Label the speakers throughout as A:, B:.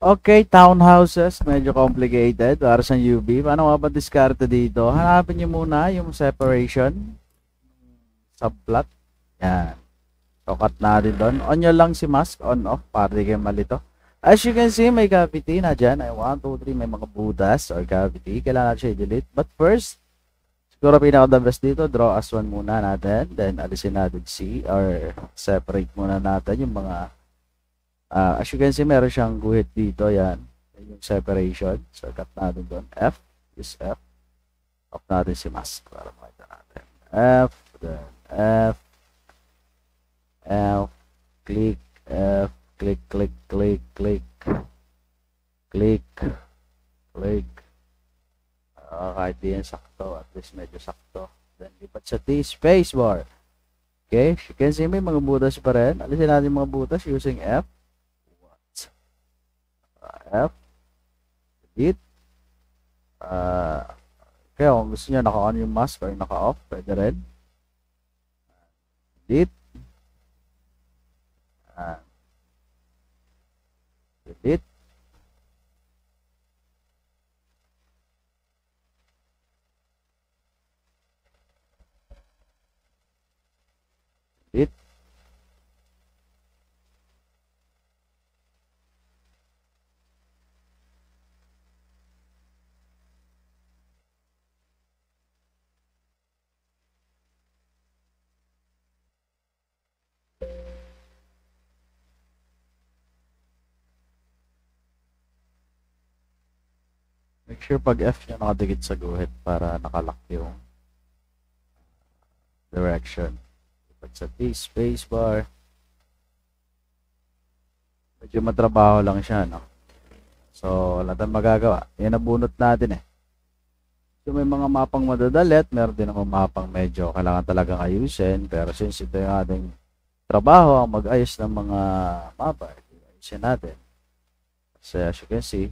A: Okay, townhouses, medyo complicated para sa UV. Paano nga ba diskarte dito? Hanapin nyo muna yung separation, subplot. Yan. So, cut natin doon. On nyo lang si mask, on, off, para di kayo malito. As you can see, may cavity na dyan. Ay, 1, 2, 3, may mga butas or cavity. Kailangan natin siya i-delete. But first, siguro pinaka-the best dito, draw as one muna natin. Then, alisin natin C or separate muna natin yung mga as you can see, meron siyang guhit dito. Yan. Yan yung separation. So, cut natin doon. F. Use F. Off natin si mask para makita natin. F. Then F. F. Click. F. Click, click, click, click. Click. Click. Kahit di yan sakto. At least medyo sakto. Then, lipat sa T. Space bar. Okay. You can see may mga butas pa rin. Alisin natin mga butas using F. F. Delete. Kaya kung gusto nyo naka-on yung mask or naka-off, pwede rin. Delete. Delete. Delete. Make sure pag F nyo nakadikit sa guhit para nakalock yung direction. Pag sa T, space bar. Medyo matrabaho lang siya, no? So, wala tayong magagawa. Yan nabunot natin eh. So, may mga mapang madadalit. Meron din naman mapang medyo kailangan talagang ayusin. Pero since ito yung ating trabaho, ang mag-ayos ng mga mapa, ayusin natin. Kasi as you can see,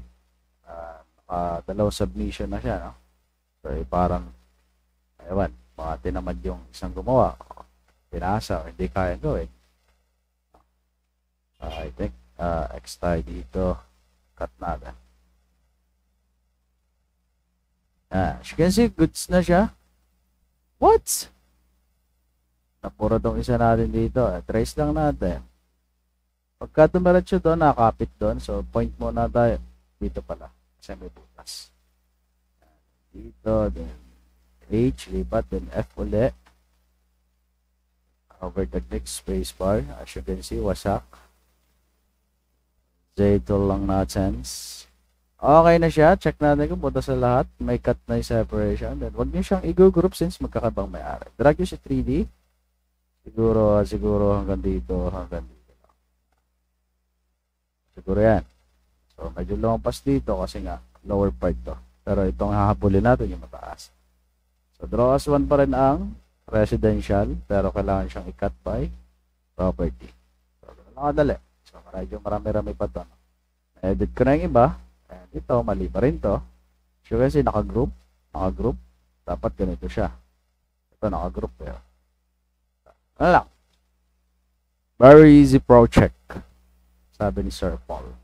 A: dalawang submission na siya, no? So, parang, ewan, baka tinamad yung isang gumawa. Pinasa o hindi kaya gawin. I think, X tayo dito. Cut natin. As you can see, goods na siya. What? Napuro tong isa natin dito. Trace lang natin. Pagka tumiretso doon, nakakapit doon. So, point muna tayo. Dito pala. Kasi may butas. Dito, then H, lipat, then F uli. Over the next space bar. As you can see, wasak. Z tool lang natin. Okay na siya. Check natin kung butas sa lahat. May cut na yung separation. Then, wag niyo siyang i-group since magkakabang may-ari. Drag nyo sa 3D. Siguro hanggang dito. Siguro yan. So, medyo lumampas dito kasi nga lower part to. Pero itong hahabulin natin yung mataas. So, draw as one pa rin ang residential. Pero kailangan siyang i-cut by property. So, nakadali. So, marami-rami pa to. Edit ko na yung iba. And ito, mali pa rin to. So, kasi naka-group. Dapat ganito siya. Ito, naka-group. Pero, ano lang. Very easy project. Sabi ni Sir Paul.